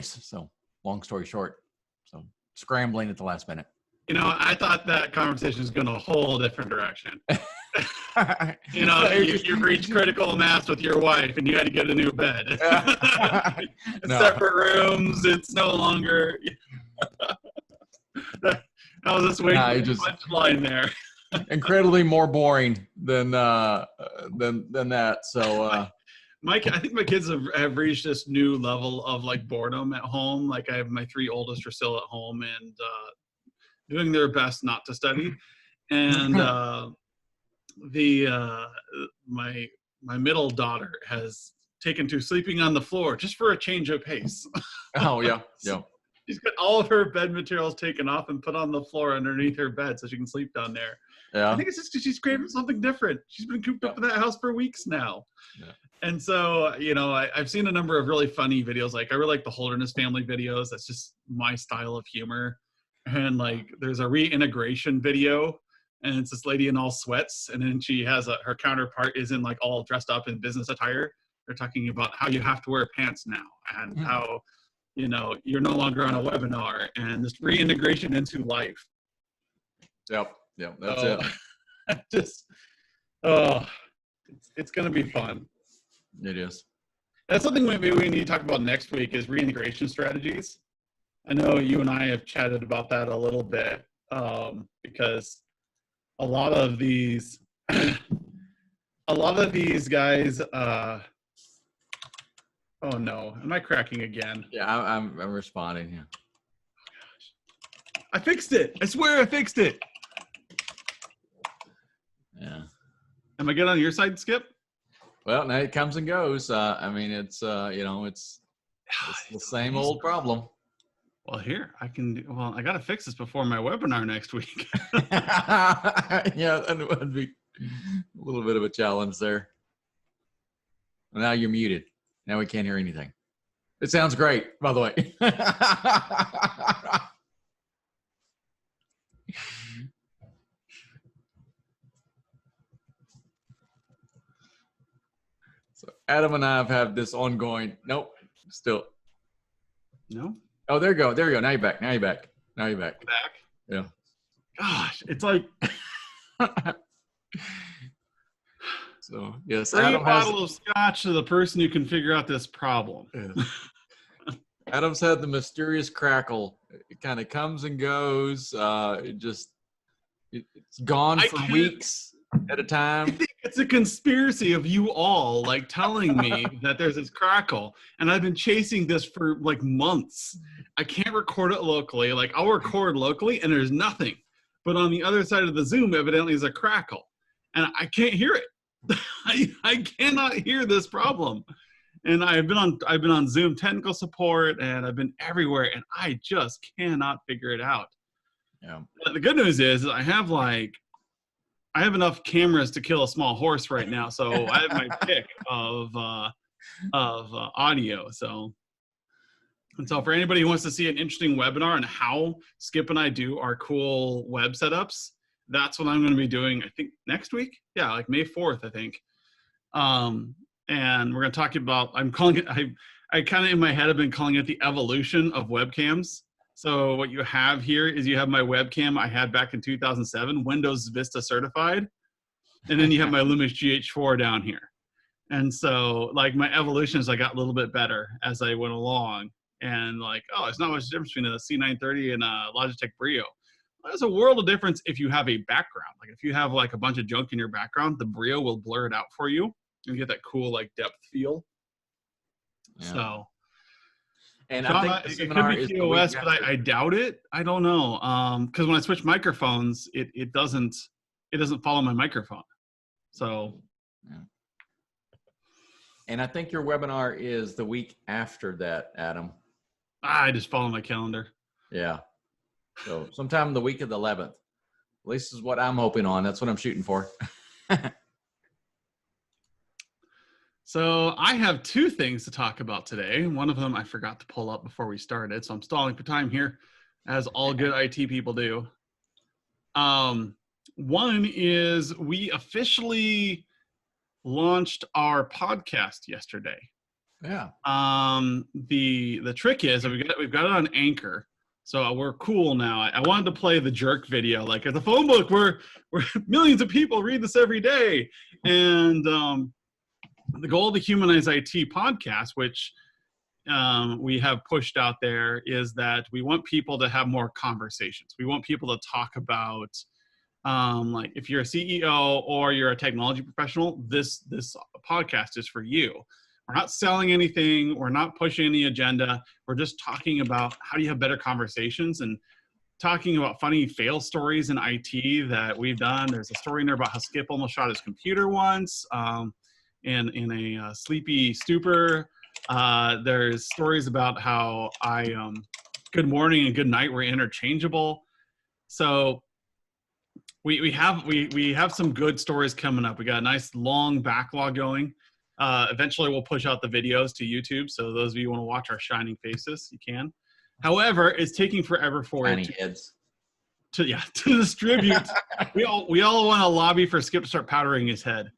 choice. So long story short, so scrambling at the last minute. I thought that conversation was going a whole different direction. You reached critical mass with your wife and you had to get a new bed. No. Separate rooms. It's no longer. That was just way too much line there. Incredibly more boring than that. So I think my kids have reached this new level of like boredom at home. Like I have my 3 oldest are still at home and doing their best not to study, and my middle daughter has taken to sleeping on the floor just for a change of pace. Oh yeah. She's got all of her bed materials taken off and put on the floor underneath her bed so she can sleep down there. Yeah. I think it's just because she's craving something different. She's been cooped up in that house for weeks now. Yeah. And so, I've seen a number of really funny videos. Like I really like the Holderness family videos. That's just my style of humor. And like there's a reintegration video and it's this lady in all sweats. And then she has her counterpart is in like all dressed up in business attire. They're talking about how you have to wear pants now and how, you're no longer on a webinar and this reintegration into life. Yep. That's it. It's going to be fun. It is. That's something maybe we need to talk about next week is reintegration strategies. I know you and I have chatted about that a little bit because a lot of these guys, oh no, am I cracking again? Yeah, I'm responding. Yeah. Oh gosh, I fixed it. I swear I fixed it. Yeah. Am I good on your side, Skip? Well, now it comes and goes. It's it's the same old problem. Well, I got to fix this before my webinar next week. Yeah, that would be a little bit of a challenge there. Well, now you're muted. Now we can't hear anything. It sounds great, by the way. So Adam and I have had this ongoing. Nope, still. No. Oh, there you go. Now you're back. Back. Yeah. Gosh, it's like. So yes, Bring a bottle of scotch to the person who can figure out this problem. Yeah. Adam's had the mysterious crackle. It kind of comes and goes. It's gone for weeks at a time. I think it's a conspiracy of you all like telling me that there's this crackle, and I've been chasing this for like months. I can't record it locally. Like I'll record locally, and there's nothing. But on the other side of the Zoom, evidently, is a crackle, and I can't hear it. I cannot hear this problem. And I've been on Zoom technical support and I've been everywhere and I just cannot figure it out. Yeah. But the good news is I have enough cameras to kill a small horse right now. So I have my pick of audio. So for anybody who wants to see an interesting webinar on how Skip and I do our cool web setups, that's what I'm going to be doing, I think, next week. Yeah, like May 4th, I think. And we're going to talk about, I'm calling it, I kind of in my head have been calling it the evolution of webcams. So what you have here is you have my webcam I had back in 2007, Windows Vista certified. And then you have my Lumix GH4 down here. And so like my evolution is I got a little bit better as I went along. And like, oh, it's not much difference between a C930 and a Logitech Brio. There's a world of difference if you have a background. Like if you have like a bunch of junk in your background, the Brio will blur it out for you and get that cool like depth feel. Yeah. So, and Sean, I think it could be TOS, but I doubt it. I don't know because when I switch microphones, it doesn't follow my microphone. So, yeah. And I think your webinar is the week after that, Adam. I just follow my calendar. Yeah. So sometime the week of the 11th, at least is what I'm hoping on. That's what I'm shooting for. So I have 2 things to talk about today. One of them I forgot to pull up before we started, so I'm stalling for time here, as all good IT people do. One is we officially launched our podcast yesterday. Yeah. The trick is that we've got it on Anchor, so we're cool now. I wanted to play the jerk video, like at the phone book, we're millions of people read this every day, and the goal of the Humanize IT podcast, which we have pushed out there, is that we want people to have more conversations. We want people to talk about, like if you're a CEO or you're a technology professional, this podcast is for you. We're not selling anything. We're not pushing any agenda. We're just talking about how do you have better conversations and talking about funny fail stories in IT that we've done. There's a story in there about how Skip almost shot his computer once in a sleepy stupor. There's stories about how good morning and good night were interchangeable. So we have some good stories coming up. We got a nice long backlog going. Eventually we'll push out the videos to YouTube. So those of you who want to watch our shining faces, you can. However, it's taking forever for Shiny it heads. to distribute. we all want to lobby for Skip to start powdering his head.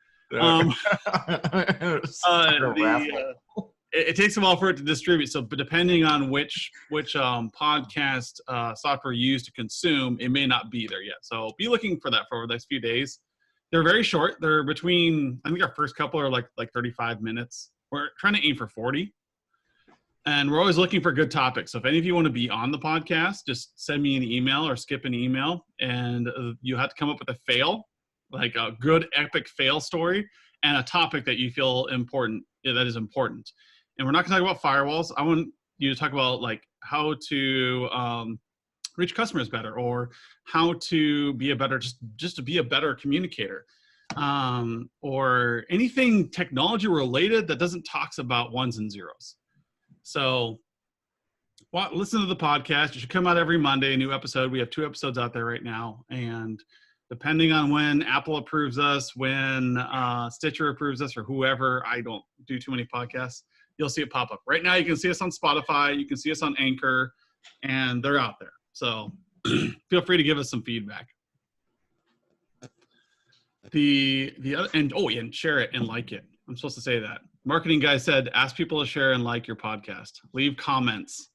It takes a while for it to distribute. So, but depending on which podcast software you use to consume, it may not be there yet. So be looking for that for the next few days. They're very short. They're between, I think our first couple are like 35 minutes. We're trying to aim for 40. And we're always looking for good topics. So if any of you want to be on the podcast, just send me an email or Skip an email. And you have to come up with a fail, like a good epic fail story, and a topic that you feel important, that is important. And we're not going to talk about firewalls. I want you to talk about like how to reach customers better, or how to be a better, just to be a better communicator, or anything technology related that doesn't talks about ones and zeros. So listen to the podcast. It should come out every Monday, a new episode. We have 2 episodes out there right now. And depending on when Apple approves us, when Stitcher approves us, or whoever, I don't do too many podcasts, you'll see it pop up. Right now, you can see us on Spotify. You can see us on Anchor, and they're out there. So feel free to give us some feedback. And share it and like it. I'm supposed to say that. Marketing guy said, ask people to share and like your podcast. Leave comments.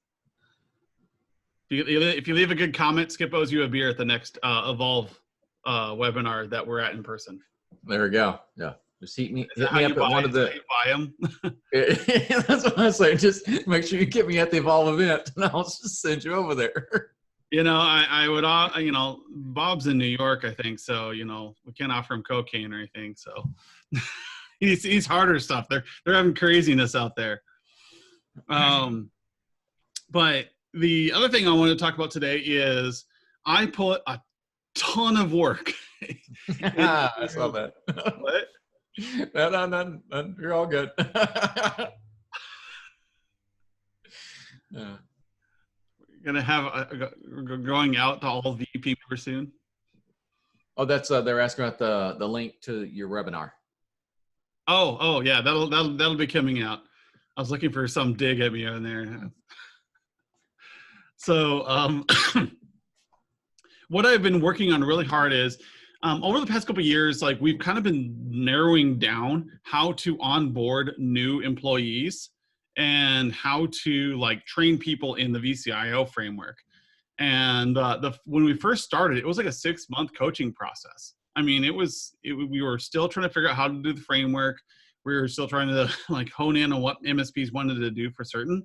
If you leave a good comment, Skip owes you a beer at the next Evolve webinar that we're at in person. There we go. Yeah. Just hit me up at one of the. Buy them. That's what I say. Just make sure you get me at the Evolve event, and I'll just send you over there. You know, I would, Bob's in New York, I think. So, we can't offer him cocaine or anything. So he's harder stuff. They're having craziness out there. But the other thing I want to talk about today is I put a ton of work. I saw that. What? No, you're all good. We're gonna have going out to all VP members soon. Oh, that's they're asking about the link to your webinar. Oh yeah, that'll be coming out. I was looking for some dig at me on there. So what I've been working on really hard is over the past couple of years, like we've kind of been narrowing down how to onboard new employees and how to like train people in the VCIO framework. And when we first started, it was like a 6-month coaching process. I mean, we were still trying to figure out how to do the framework. We were still trying to like hone in on what MSPs wanted to do for certain.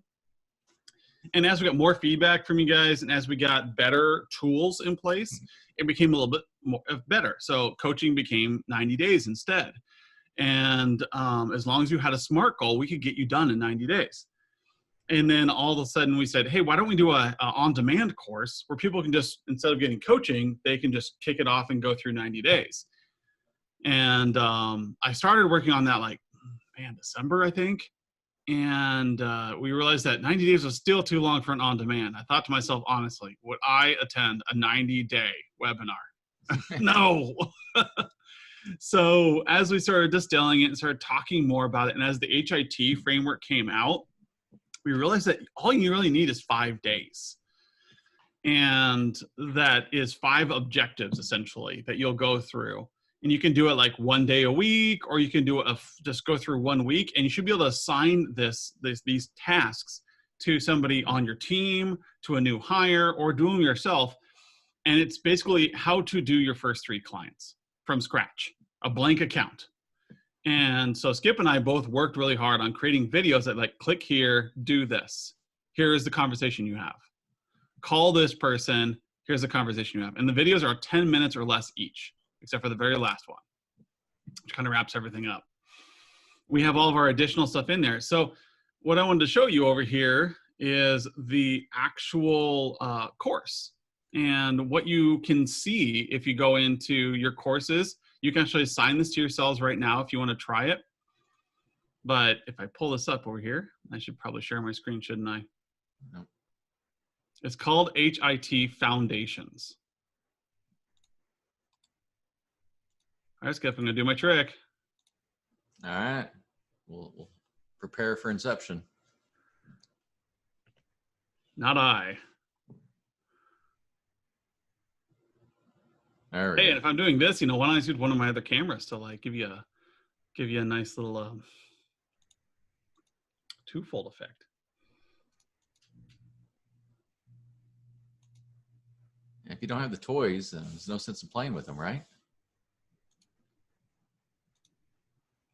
And as we got more feedback from you guys, and as we got better tools in place, it became a little bit more better. So coaching became 90 days instead. And as long as you had a SMART goal, we could get you done in 90 days. And then all of a sudden we said, hey, why don't we do a on-demand course where people can just, instead of getting coaching, they can just kick it off and go through 90 days. And I started working on that December, I think. And we realized that 90 days was still too long for an on-demand. I thought to myself, honestly, would I attend a 90-day webinar? No. So as we started distilling it and started talking more about it, and as the HIT framework came out, we realized that all you really need is 5 days. And that is 5 objectives, essentially, that you'll go through. And you can do it like 1 day a week, or you can do it just go through 1 week, and you should be able to assign these tasks to somebody on your team, to a new hire, or do them yourself. And it's basically how to do your first 3 clients from scratch, a blank account. And so Skip and I both worked really hard on creating videos that like, click here, do this. Here is the conversation you have. Call this person, here's the conversation you have. And the videos are 10 minutes or less each, except for the very last one, which kind of wraps everything up. We have all of our additional stuff in there. So what I wanted to show you over here is the actual course. And what you can see if you go into your courses, you can actually assign this to yourselves right now if you want to try it. But if I pull this up over here, I should probably share my screen, shouldn't I? No. It's called HIT Foundations. All right, Skip, I'm going to do my trick. All right. We'll prepare for inception. Not I. There we Hey, go. and if I'm doing this, why don't I use one of my other cameras to like give you a nice little twofold effect. If you don't have the toys, there's no sense in playing with them, right?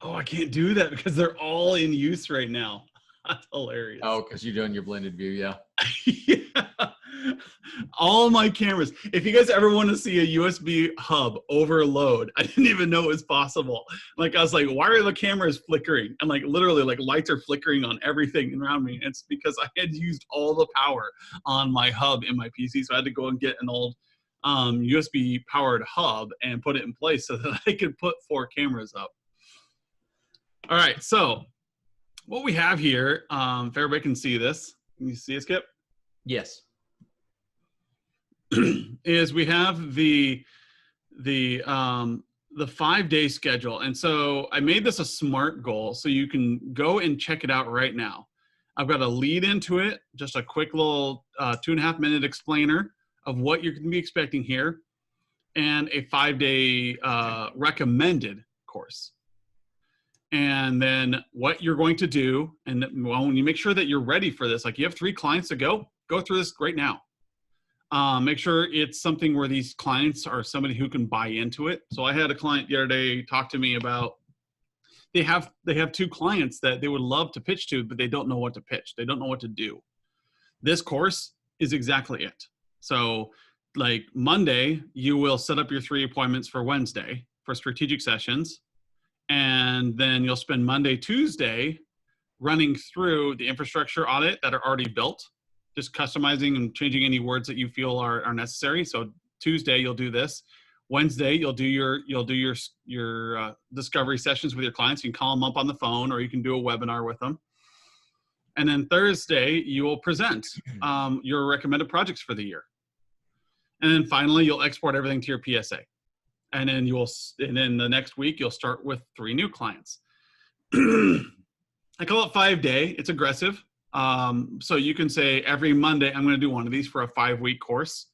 Oh, I can't do that because they're all in use right now. That's hilarious. Oh, because you're doing your blended view, yeah. Yeah. All my cameras. If you guys ever want to see a USB hub overload, I didn't even know it was possible. Like I was like, why are the cameras flickering? And like literally like lights are flickering on everything around me. It's because I had used all the power on my hub in my PC. So I had to go and get an old USB powered hub and put it in place so that I could put 4 cameras up. All right, so what we have here, if everybody can see this, can you see it, Skip? Yes. Is we have the 5-day schedule. And so I made this a SMART goal so you can go and check it out right now. I've got a lead into it, just a quick little 2.5-minute explainer of what you're going to be expecting here, and a 5-day recommended course. And then what you're going to do, and when you make sure that you're ready for this, like you have 3 clients to go through this right now. Make sure it's something where these clients are somebody who can buy into it. So I had a client the other day talk to me about they have 2 clients that they would love to pitch to, but they don't know what to pitch. They don't know what to do. This course is exactly it. So like Monday, you will set up your 3 appointments for Wednesday for strategic sessions. And then you'll spend Monday, Tuesday running through the infrastructure audit that are already built, just customizing and changing any words that you feel are necessary. So Tuesday you'll do this. Wednesday you'll do your discovery sessions with your clients. You can call them up on the phone, or you can do a webinar with them. And then Thursday you will present your recommended projects for the year. And then finally you'll export everything to your PSA. And then the next week you'll start with 3 new clients. I call it 5-day. It's aggressive. So you can say every Monday, I'm going to do one of these for a 5-week course.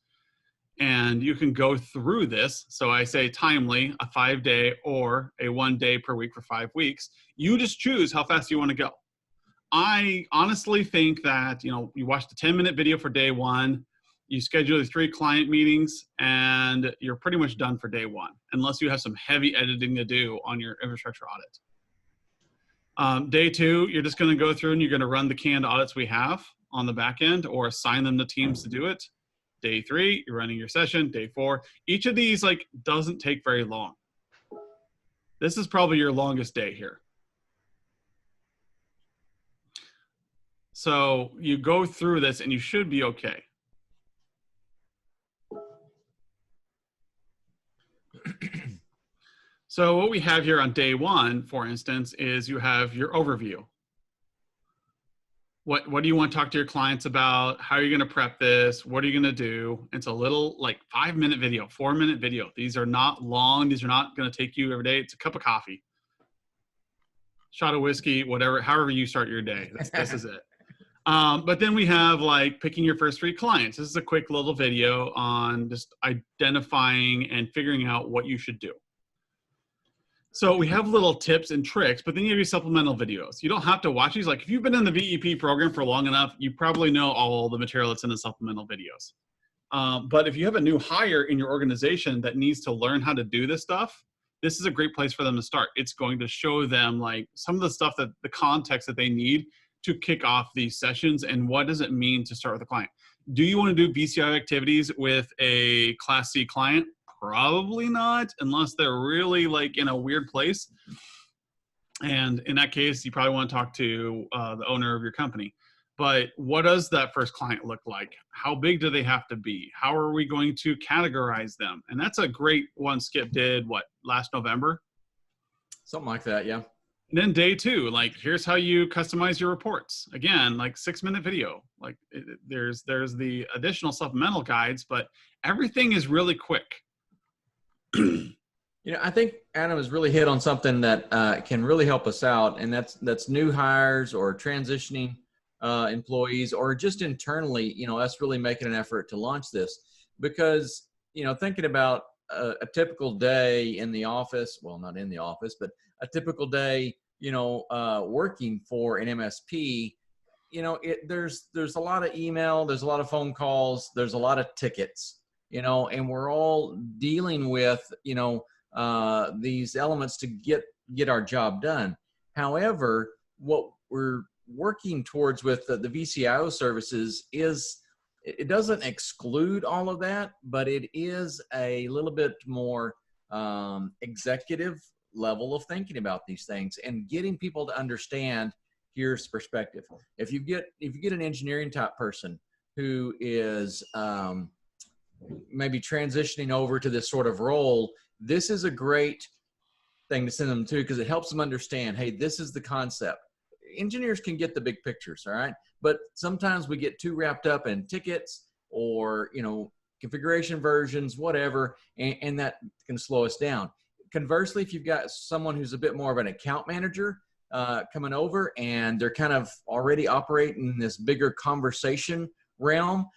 And you can go through this. So I say timely, a 5-day, or a 1 day per week for 5 weeks. You just choose how fast you want to go. I honestly think that, you watch the 10-minute video for day 1, you schedule the 3 client meetings, and you're pretty much done for day 1, unless you have some heavy editing to do on your infrastructure audit. Day 2, you're just going to go through and you're going to run the canned audits we have on the back end, or assign them to teams to do it. Day 3, you're running your session. Day 4, each of these doesn't take very long. This is probably your longest day here. So you go through this and you should be okay. So what we have here on day 1, for instance, is you have your overview. What do you want to talk to your clients about? How are you going to prep this? What are you going to do? It's a little 5-minute video, 4-minute video. These are not long. These are not going to take you every day. It's a cup of coffee, shot of whiskey, whatever, however you start your day. This is it. But then we have picking your first 3 clients. This is a quick little video on just identifying and figuring out what you should do. So we have little tips and tricks, but then you have your supplemental videos. You don't have to watch these. Like if you've been in the VEP program for long enough, you probably know all the material that's in the supplemental videos. But if you have a new hire in your organization that needs to learn how to do this stuff, this is a great place for them to start. It's going to show them like some of the stuff that the context that they need to kick off these sessions and what does it mean to start with a client. Do you want to do VCIO activities with a Class C client? Probably not, unless they're really like in a weird place. And in that case, you probably want to talk to the owner of your company. But what does that first client look like? How big do they have to be? How are we going to categorize them? And that's a great one Skip did, last November? Something like that, yeah. And then day 2, like here's how you customize your reports. Again, like 6-minute video. Like there's the additional supplemental guides, but everything is really quick. I think Adam has really hit on something that can really help us out, and that's new hires or transitioning employees, or just internally, us really making an effort to launch this. Because, thinking about a typical day in the office, well, not in the office, but a typical day, working for an MSP, there's a lot of email, there's a lot of phone calls, there's a lot of tickets, and we're all dealing with, these elements to get our job done. However, what we're working towards with the VCIO services is, it doesn't exclude all of that, but it is a little bit more executive level of thinking about these things and getting people to understand here's perspective. If you get an engineering type person who is maybe transitioning over to this sort of role, this is a great thing to send them to, because it helps them understand, hey, this is the concept. Engineers can get the big pictures, all right? But sometimes we get too wrapped up in tickets or, configuration versions, whatever, and that can slow us down. Conversely, if you've got someone who's a bit more of an account manager coming over and they're kind of already operating in this bigger conversation realm,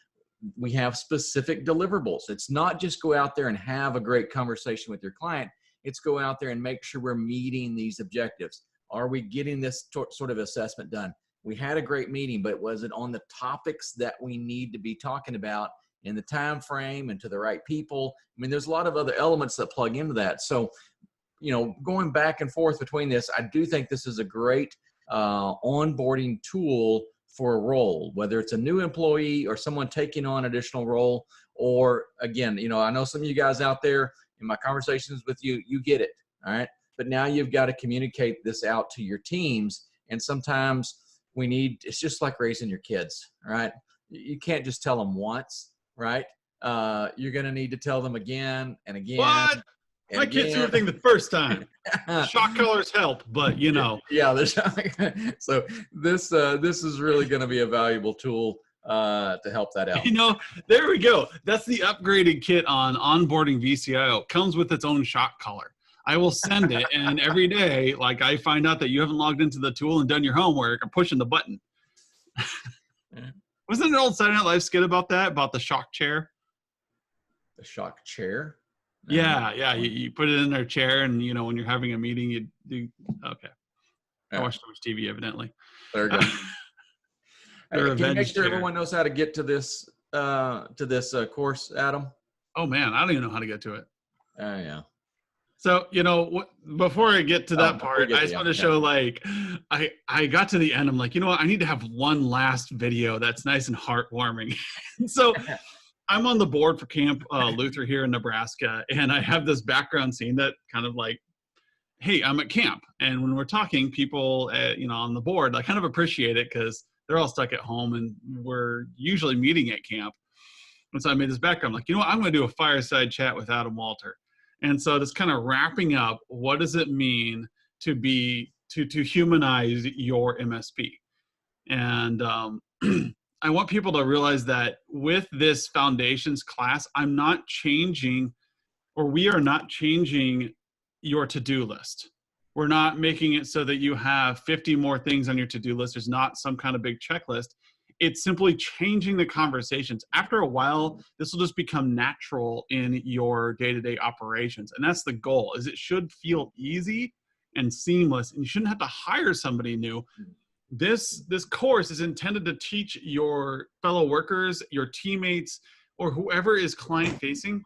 we have specific deliverables. It's not just go out there and have a great conversation with your client. It's go out there and make sure we're meeting these objectives. Are we getting this sort of assessment done? We had a great meeting, but was it on the topics that we need to be talking about in the time frame and to the right people? I mean, there's a lot of other elements that plug into that. So, going back and forth between this, I do think this is a great onboarding tool for a role, whether it's a new employee or someone taking on additional role, or again, I know some of you guys out there in my conversations with you, you get it, all right? But now you've got to communicate this out to your teams. And sometimes it's just like raising your kids, all right? You can't just tell them once, right? You're going to need to tell them again and again. What? My kids do everything the first time. Shock colors help, but Yeah. So this is really going to be a valuable tool to help that out. There we go. That's the upgraded kit on onboarding VCIO. Comes with its own shock collar. I will send it, and every day, like I find out that you haven't logged into the tool and done your homework, I'm pushing the button. Wasn't an old Saturday Night Live skit about that? About the shock chair? The shock chair? Yeah. You put it in their chair, and when you're having a meeting, you do. Okay. I watch too much TV, evidently. There we go. Can you make sure everyone knows how to get to this course, Adam? Oh man, I don't even know how to get to it. Yeah. So, before I get to that part, I just want to show, like, I got to the end. I'm like, I need to have one last video that's nice and heartwarming. So I'm on the board for Camp Luther here in Nebraska, and I have this background scene that kind of like, hey, I'm at camp. And when we're talking, people, on the board, I kind of appreciate it because they're all stuck at home, and we're usually meeting at camp. And so I made this background, like, I'm going to do a fireside chat with Adam Walter. And so just kind of wrapping up, what does it mean to humanize your MSP? And I want people to realize that with this foundations class, we are not changing your to-do list. We're not making it so that you have 50 more things on your to-do list. There's not some kind of big checklist. It's simply changing the conversations. After a while, this will just become natural in your day-to-day operations. And that's the goal, is it should feel easy and seamless, and you shouldn't have to hire somebody new. This course is intended to teach your fellow workers, your teammates, or whoever is client facing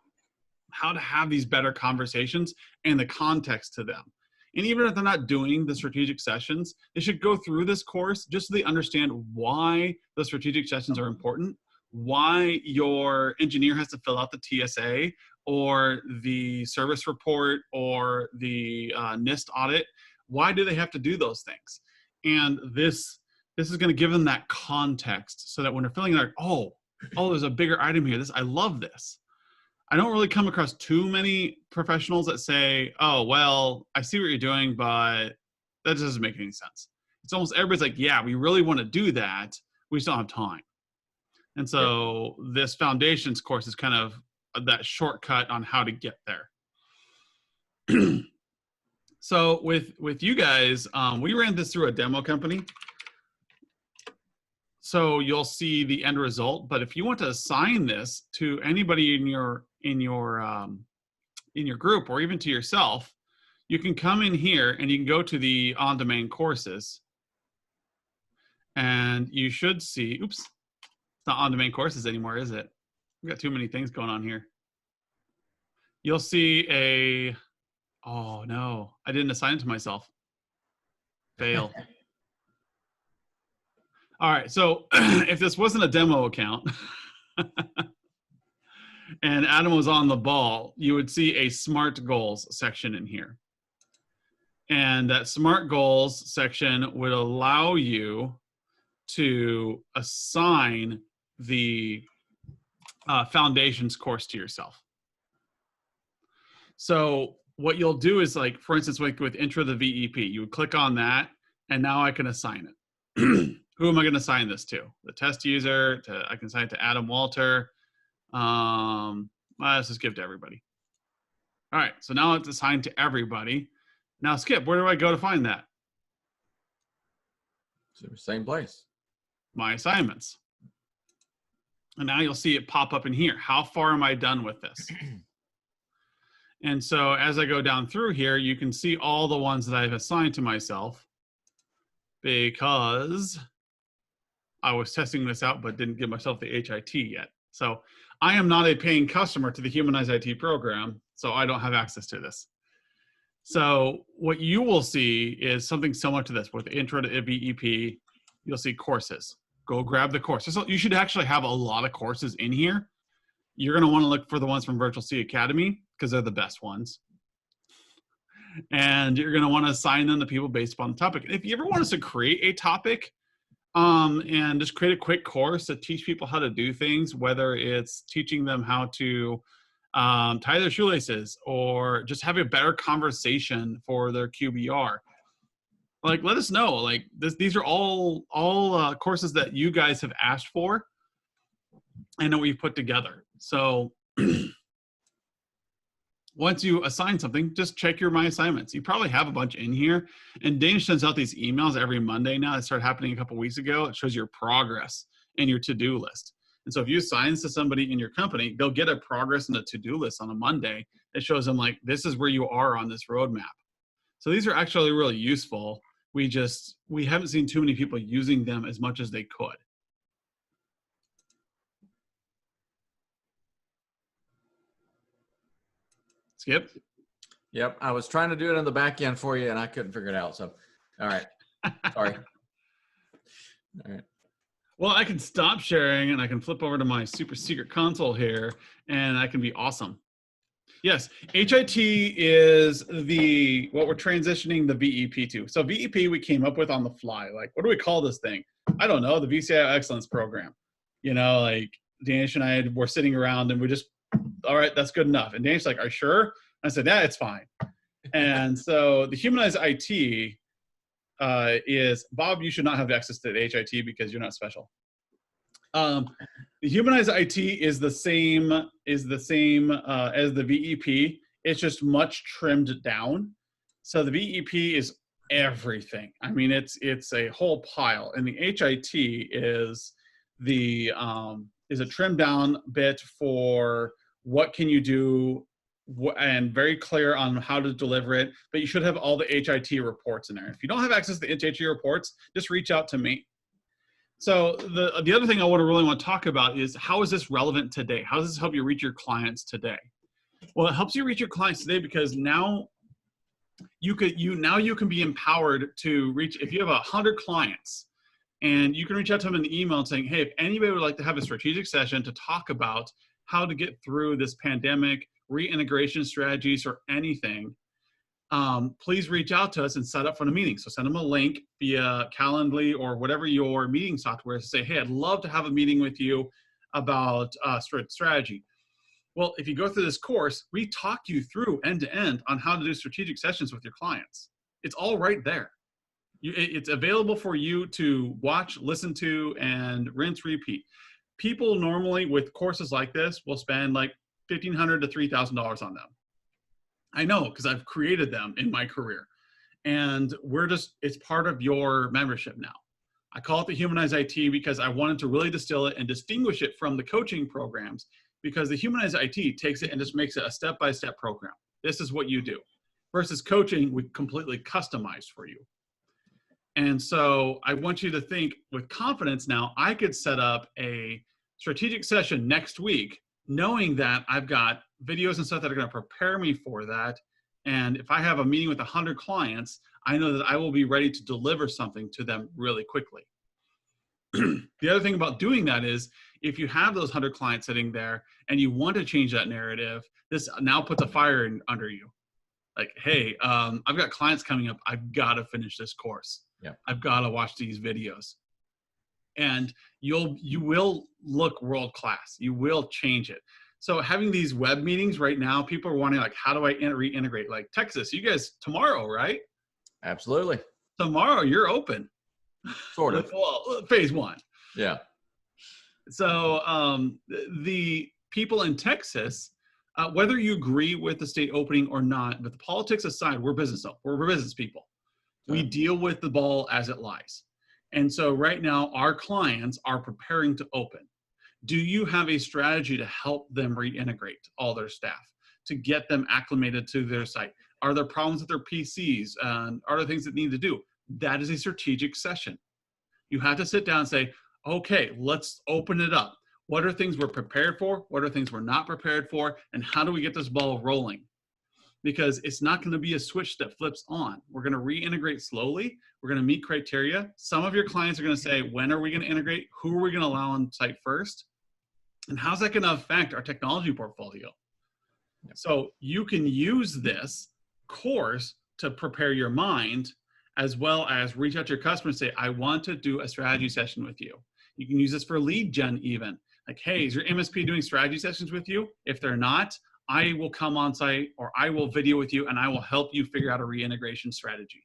how to have these better conversations and the context to them. And even if they're not doing the strategic sessions, they should go through this course just so they understand why the strategic sessions are important, why your engineer has to fill out the TSA or the service report or the NIST audit. Why do they have to do those things? And this is going to give them that context so that when they're filling out, oh, there's a bigger item here. I love this. I don't really come across too many professionals that say, oh, well, I see what you're doing, but that doesn't make any sense. It's almost everybody's like, yeah, we really want to do that. We just don't have time. And so this foundations course is kind of that shortcut on how to get there. So with you guys, we ran this through a demo company. So you'll see the end result. But if you want to assign this to anybody in your group or even to yourself, you can come in here and you can go to the on-demand courses, and you should see. Oops, it's not on-demand courses anymore, is it? We've got too many things going on here. You'll see oh no, I didn't assign it to myself. Fail. All right, so if this wasn't a demo account and Adam was on the ball, you would see a SMART goals section in here. And that SMART goals section would allow you to assign the foundations course to yourself. So what you'll do is, like, for instance, with Intro to the VEP, you would click on that, and now I can assign it. Who am I going to assign this to? The test user. I can assign it to Adam Walter. Let's just give it to everybody. All right, so now it's assigned to everybody. Now, Skip, where do I go to find that? Same place. My assignments. And now you'll see it pop up in here. How far am I done with this? And so as I go down through here, you can see all the ones that I've assigned to myself, because I was testing this out but didn't give myself the HIT yet. So I am not a paying customer to the Humanize IT program, so I don't have access to this. So what you will see is something similar to this. With Intro to VEP, you'll see courses. Go grab the course. So you should actually have a lot of courses in here. You're going to want to look for the ones from Virtual CE Academy, because they're the best ones. And you're going to want to assign them to people based upon the topic. If you ever want us to create a topic and just create a quick course to teach people how to do things, whether it's teaching them how to tie their shoelaces or just have a better conversation for their QBR, like, let us know. Like, these are all courses that you guys have asked for and that we've put together. So once you assign something, just check your My Assignments. You probably have a bunch in here. And Danish sends out these emails every Monday now. It started happening a couple weeks ago. It shows your progress and your to-do list. And so if you assign to somebody in your company, they'll get a progress and a to-do list on a Monday. It shows them, like, this is where you are on this roadmap. So these are actually really useful. We haven't seen too many people using them as much as they could. Skip? Yep, I was trying to do it on the back end for you, and I couldn't figure it out. So, all right, sorry. All right. Well, I can stop sharing, and I can flip over to my super secret console here, and I can be awesome. Yes, HIT is what we're transitioning the VEP to. So VEP we came up with on the fly. Like, what do we call this thing? I don't know, the VCIO Excellence Program. You know, like, Danish and I were sitting around, and we just, all right, that's good enough. And Dan's like, are you sure? I said, yeah, it's fine. And so the Humanize IT is, Bob, you should not have access to the HIT because you're not special. The Humanize IT is the same as the VEP. It's just much trimmed down. So the VEP is everything. I mean, it's a whole pile. And the HIT is is a trimmed down bit for what can you do, and very clear on how to deliver it. But you should have all the HIT reports in there. If you don't have access to the HIT reports, just reach out to me. So the other thing I really want to talk about is, how is this relevant today? How does this help you reach your clients today? Well, it helps you reach your clients today because now you can be empowered to reach. If you have 100 clients, and you can reach out to them in the email and saying, hey, if anybody would like to have a strategic session to talk about how to get through this pandemic, reintegration strategies, or anything, please reach out to us and set up for the meeting. So send them a link via Calendly or whatever your meeting software is, to say, hey, I'd love to have a meeting with you about strategy. Well, if you go through this course, we talk you through end to end on how to do strategic sessions with your clients. It's all right there. It's available for you to watch, listen to, and rinse, repeat. People normally with courses like this will spend like $1,500 to $3,000 on them. I know, because I've created them in my career. And it's part of your membership now. I call it the Humanize IT because I wanted to really distill it and distinguish it from the coaching programs, because the Humanize IT takes it and just makes it a step-by-step program. This is what you do. Versus coaching, we completely customized for you. And so I want you to think with confidence now, I could set up a strategic session next week, knowing that I've got videos and stuff that are going to prepare me for that. And if I have a meeting with 100 clients, I know that I will be ready to deliver something to them really quickly. The other thing about doing that is, if you have those 100 clients sitting there and you want to change that narrative, this now puts a fire under you. Like, hey, I've got clients coming up. I've got to finish this course. Yeah. I've got to watch these videos. And you will look world-class. You will change it. So having these web meetings right now, people are wanting, like, how do I reintegrate? Like Texas, you guys tomorrow, right? Absolutely. Tomorrow you're open. Sort of. Well, phase one. Yeah. So the people in Texas, whether you agree with the state opening or not, but the politics aside, we're business people. We deal with the ball as it lies. And so right now, our clients are preparing to open. Do you have a strategy to help them reintegrate all their staff, to get them acclimated to their site? Are there problems with their PCs? Are there things that need to do? That is a strategic session. You have to sit down and say, okay, let's open it up. What are things we're prepared for? What are things we're not prepared for? And how do we get this ball rolling? Because it's not going to be a switch that flips on. We're going to reintegrate slowly. We're going to meet criteria. Some of your clients are going to say, when are we going to integrate? Who are we going to allow on site first? And how's that going to affect our technology portfolio? So you can use this course to prepare your mind, as well as reach out to your customers and say, I want to do a strategy session with you. You can use this for lead gen even. Like, hey, is your MSP doing strategy sessions with you? If they're not, I will come on site, or I will video with you, and I will help you figure out a reintegration strategy.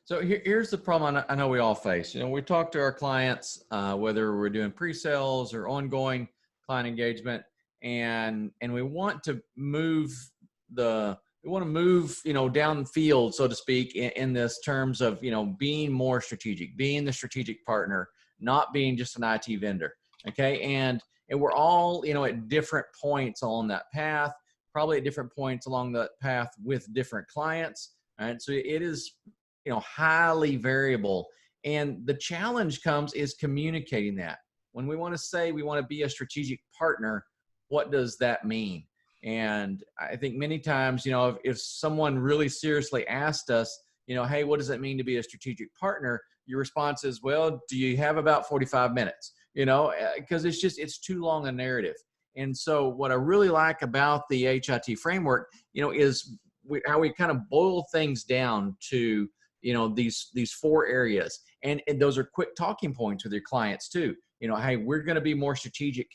So here's the problem I know we all face. You know, we talk to our clients, whether we're doing pre-sales or ongoing client engagement, and we want to move you know, down the field, so to speak, in this terms of, you know, being more strategic, being the strategic partner, not being just an IT vendor. Okay. And we're all, you know, at different points along that path, probably at different points along that path with different clients. Right. So it is, you know, highly variable. And the challenge is communicating that. When we want to say we want to be a strategic partner, what does that mean? And I think many times, you know, if someone really seriously asked us, you know, hey, what does it mean to be a strategic partner? Your response is, well, do you have about 45 minutes? You know, because it's too long a narrative. And so what I really like about the HIT framework, you know, is how we kind of boil things down to, you know, these 4 areas. And those are quick talking points with your clients too. You know, hey, we're going to be more strategic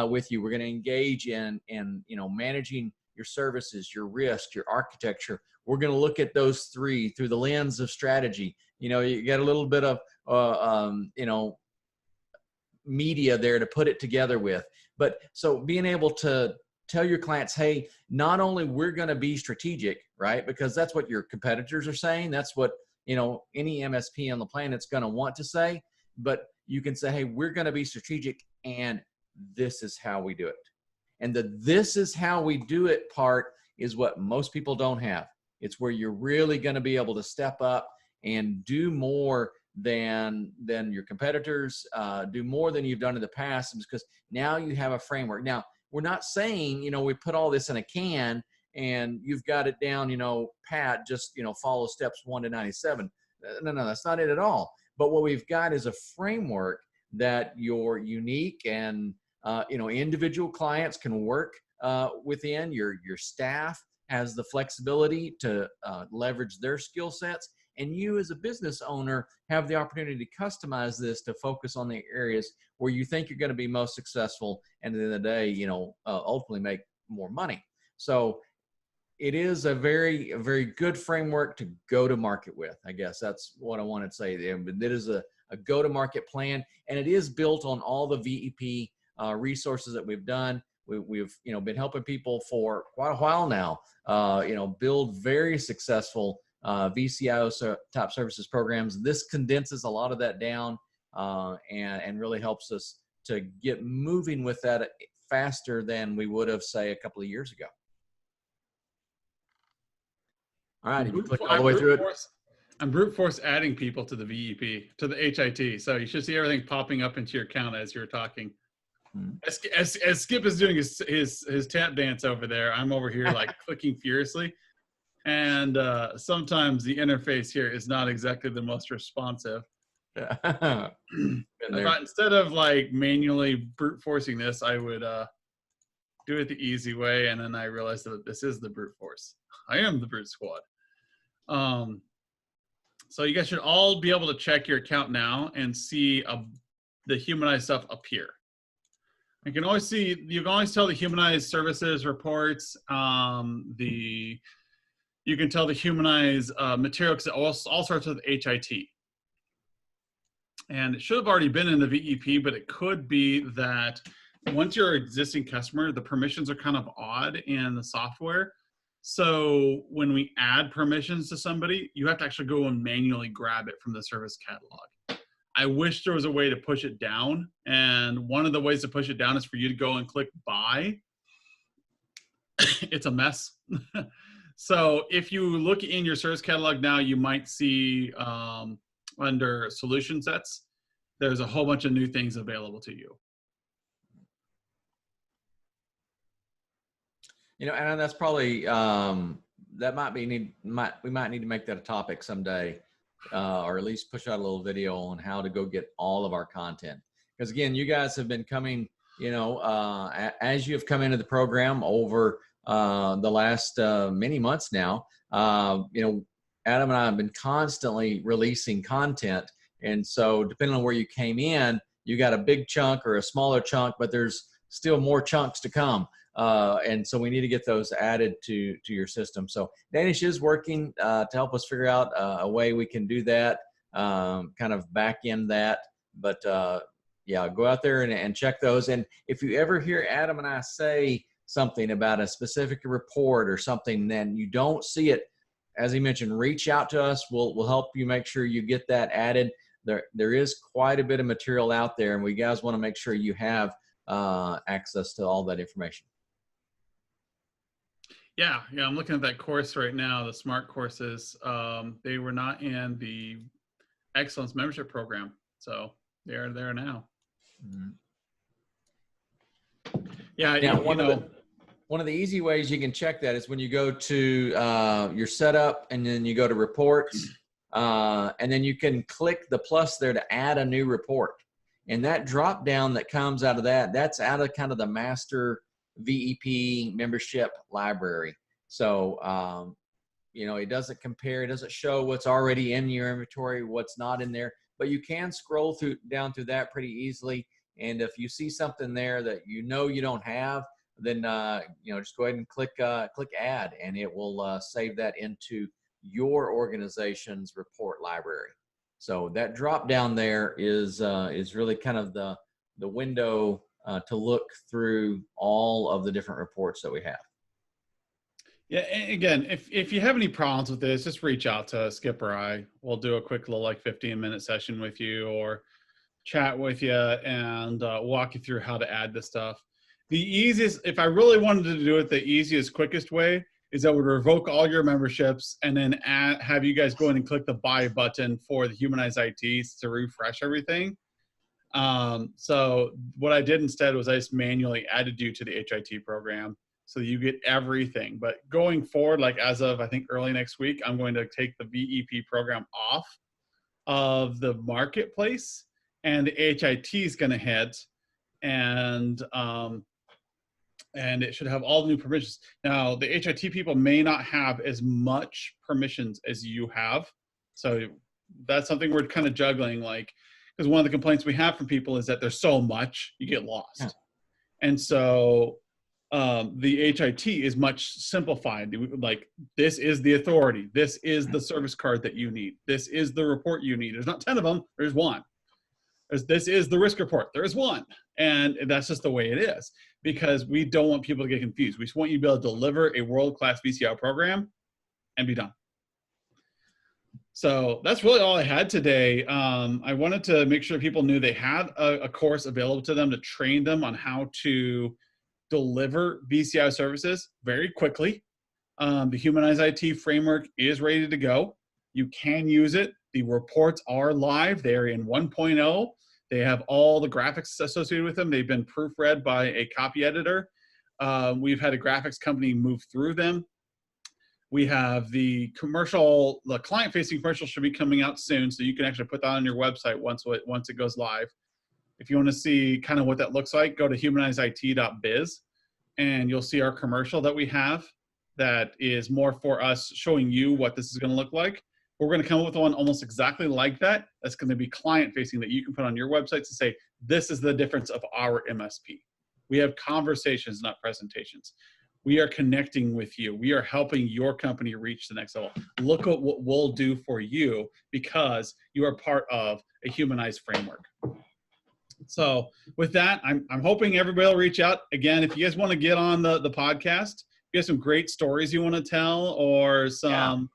with you. We're going to engage in, you know, managing your services, your risk, your architecture. We're going to look at those 3 through the lens of strategy. You know, you got a little bit of, you know, media there to put it together with. But so being able to tell your clients, hey, not only we're going to be strategic, right? Because that's what your competitors are saying. That's what, you know, any MSP on the planet's going to want to say. But you can say, hey, we're going to be strategic, and this is how we do it. And the this is how we do it part is what most people don't have. It's where you're really going to be able to step up and do more than your competitors, do more than you've done in the past, because now you have a framework. Now, we're not saying, we put all this in a can and you've got it down, pat, just, follow steps 1 to 97. No, that's not it at all. But what we've got is a framework that your unique and, individual clients can work within. Your staff has the flexibility to leverage their skill sets. And you as a business owner have the opportunity to customize this to focus on the areas where you think you're going to be most successful, and at the end of the day, ultimately make more money. So it is a very good framework to go to market with. I guess that's what I wanted to say there. But it is a go-to-market plan, and it is built on all the VEP resources that we've done. We've been helping people for quite a while now. Build very successful VCIO top services programs. This condenses a lot of that down and really helps us to get moving with that faster than we would have, say, a couple of years ago. All right, you click all the way through it. I'm brute force adding people to the VEP, to the HIT. So you should see everything popping up into your account as you're talking. As Skip is doing his tap dance over there, I'm over here like clicking furiously. And sometimes the interface here is not exactly the most responsive. But instead of like manually brute forcing this, I would do it the easy way. And then I realized that this is the brute force. I am the brute squad. So you guys should all be able to check your account now and see the humanized stuff appear. You can always tell the humanized services reports, you can tell the humanized material, because it all starts with HIT. And it should have already been in the VEP, but it could be that once you're an existing customer, the permissions are kind of odd in the software. So when we add permissions to somebody, you have to actually go and manually grab it from the service catalog. I wish there was a way to push it down. And one of the ways to push it down is for you to go and click buy. It's a mess. So if you look in your service catalog now, you might see under solution sets, there's a whole bunch of new things available to you. And that's probably, we might need to make that a topic someday, or at least push out a little video on how to go get all of our content. Because again, you guys have been coming, as you have come into the program over the last many months now, Adam and I have been constantly releasing content. And so depending on where you came in, you got a big chunk or a smaller chunk, but there's still more chunks to come. And so we need to get those added to your system. So Danish is working to help us figure out a way we can do that, kind of back end that. But yeah, go out there and check those. And if you ever hear Adam and I say something about a specific report or something, then you don't see it, as he mentioned, reach out to us. We'll help you make sure you get that added. There is quite a bit of material out there, and we guys want to make sure you have access to all that information. Yeah, I'm looking at that course right now, the SMART courses. They were not in the Excellence membership program, so they're there now. Mm-hmm. Yeah, now, one of the easy ways you can check that is when you go to your setup, and then you go to reports, and then you can click the plus there to add a new report. And that drop down that comes out of that's out of kind of the master VEP membership library. So, it doesn't compare, it doesn't show what's already in your inventory, what's not in there, but you can scroll down through that pretty easily. And if you see something there that you don't have, then, just go ahead and click add, and it will save that into your organization's report library. So that drop down there is really kind of the window to look through all of the different reports that we have. Yeah, and again, if you have any problems with this, just reach out to Skip or I. We'll do a quick little 15-minute session with you, or chat with you and walk you through how to add this stuff. The easiest, if I really wanted to do it the easiest, quickest way, is I would revoke all your memberships and then have you guys go in and click the buy button for the Humanize IT to refresh everything. So what I did instead was I just manually added you to the HIT program so that you get everything. But going forward, like as of I think early next week, I'm going to take the VEP program off of the marketplace, and the HIT is going to hit, and it should have all the new permissions. Now, the HIT people may not have as much permissions as you have, so that's something we're kind of juggling. Like, because one of the complaints we have from people is that there's so much you get lost, yeah. And so the HIT is much simplified. Like, this is the authority. This is the service card that you need. This is the report you need. There's not 10 of them. There's one. This is the risk report. There is one. And that's just the way it is, because we don't want people to get confused. We just want you to be able to deliver a world-class VCI program and be done. So that's really all I had today. I wanted to make sure people knew they had a course available to them to train them on how to deliver VCI services very quickly. The Humanize IT framework is ready to go. You can use it. The reports are live. They're in 1.0. They have all the graphics associated with them. They've been proofread by a copy editor. We've had a graphics company move through them. We have the client-facing commercial should be coming out soon, so you can actually put that on your website once it goes live. If you want to see kind of what that looks like, go to humanizeit.biz, and you'll see our commercial that we have that is more for us showing you what this is going to look like. We're going to come up with one almost exactly like that. That's going to be client-facing that you can put on your website to say, this is the difference of our MSP. We have conversations, not presentations. We are connecting with you. We are helping your company reach the next level. Look at what we'll do for you because you are part of a humanized framework. So with that, I'm hoping everybody will reach out. Again, if you guys want to get on the podcast, if you have some great stories you want to tell or want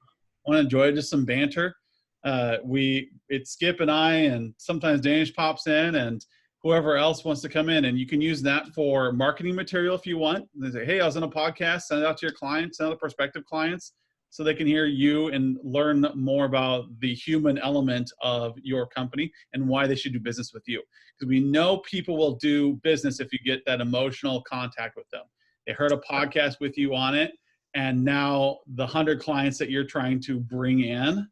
to enjoy just some banter, it's Skip and I, and sometimes Danish pops in, and whoever else wants to come in, and you can use that for marketing material if you want. They say, hey, I was on a podcast, send it out to your clients, send it to prospective clients, so they can hear you and learn more about the human element of your company and why they should do business with you. Because we know people will do business if you get that emotional contact with them. They heard a podcast with you on it, and now the 100 clients that you're trying to bring in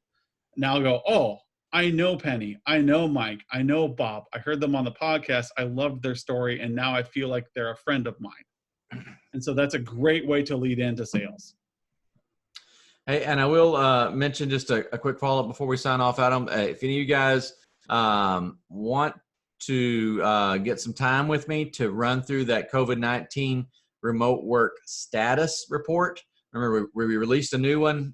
now go, oh, I know Penny, I know Mike, I know Bob. I heard them on the podcast. I loved their story, and now I feel like they're a friend of mine. And so that's a great way to lead into sales. Hey, and I will mention just a quick follow-up before we sign off, Adam. If any of you guys want to get some time with me to run through that COVID-19 remote work status report, remember we released a new one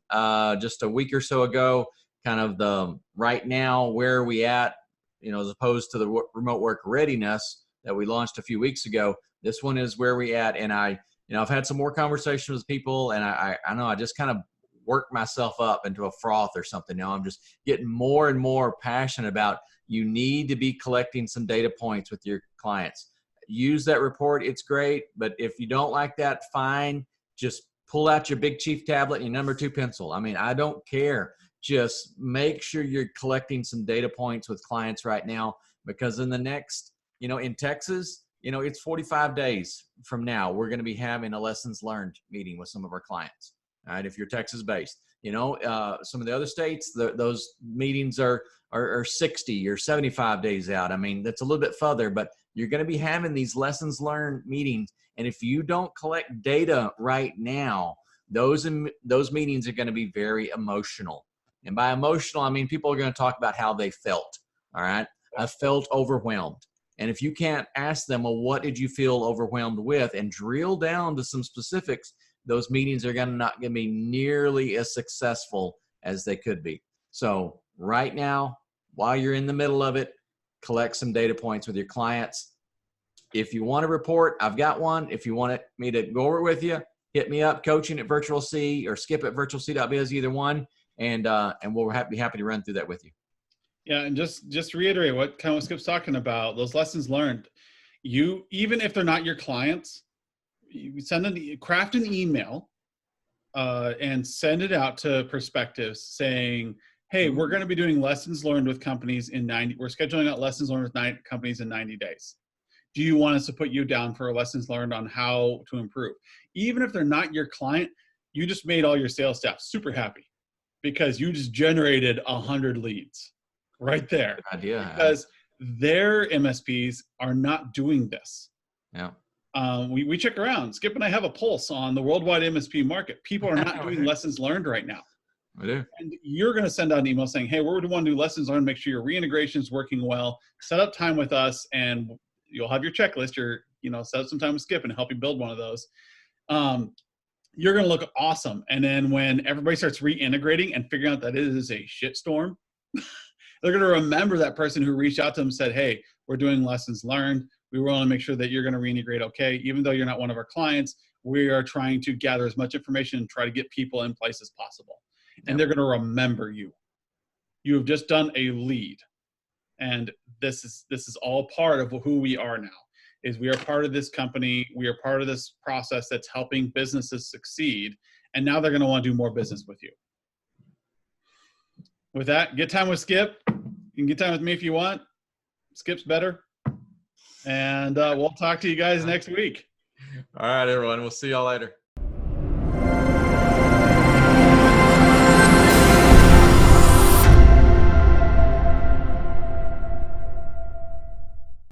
just a week or so ago, kind of the right now, where are we at, as opposed to the remote work readiness that we launched a few weeks ago. This one is where we at. And I've had some more conversations with people, and I know I just kind of worked myself up into a froth or something. Now I'm just getting more and more passionate about, you need to be collecting some data points with your clients. Use that report. It's great. But if you don't like that, fine. Just pull out your Big Chief tablet and your #2 pencil. I mean, I don't care. Just make sure you're collecting some data points with clients right now, because in the next, in Texas, it's 45 days from now, we're going to be having a lessons learned meeting with some of our clients. All right. If you're Texas based, some of the other states, those meetings are 60 or 75 days out. I mean, that's a little bit further, but you're going to be having these lessons learned meetings. And if you don't collect data right now, those meetings are going to be very emotional. And by emotional, I mean, people are going to talk about how they felt. All right. I felt overwhelmed. And if you can't ask them, well, what did you feel overwhelmed with, and drill down to some specifics, those meetings are not going to be nearly as successful as they could be. So right now, while you're in the middle of it, collect some data points with your clients. If you want a report, I've got one. If you want me to go over it with you, hit me up, coaching@virtualc or skip@virtualc.biz, either one. And we'll be happy to run through that with you. Yeah, and just to reiterate what kind of Skip's talking about, those lessons learned. You, even if they're not your clients, you craft an email and send it out to prospectives saying, hey, we're going to be doing lessons learned with companies in 90, we're scheduling out lessons learned with companies in 90 days. Do you want us to put you down for lessons learned on how to improve? Even if they're not your client, you just made all your sales staff super happy because you just generated 100 leads right there. Good idea. Because their MSPs are not doing this. Yeah. We check around. Skip and I have a pulse on the worldwide MSP market. People are not doing lessons learned right now. I do. And you're going to send out an email saying, hey, we're going to do lessons learned, make sure your reintegration is working well, set up time with us, and you'll have your checklist. Set up some time with Skip and help you build one of those. You're going to look awesome. And then when everybody starts reintegrating and figuring out that it is a shitstorm, they're going to remember that person who reached out to them and said, hey, we're doing lessons learned. We want to make sure that you're going to reintegrate okay. Even though you're not one of our clients, we are trying to gather as much information and try to get people in place as possible. And they're going to remember you. You have just done a lead. And this is all part of who we are now, is we are part of this company. We are part of this process that's helping businesses succeed. And now they're going to want to do more business with you. With that, get time with Skip. You can get time with me if you want. Skip's better. And we'll talk to you guys next week. All right, everyone. We'll see y'all later.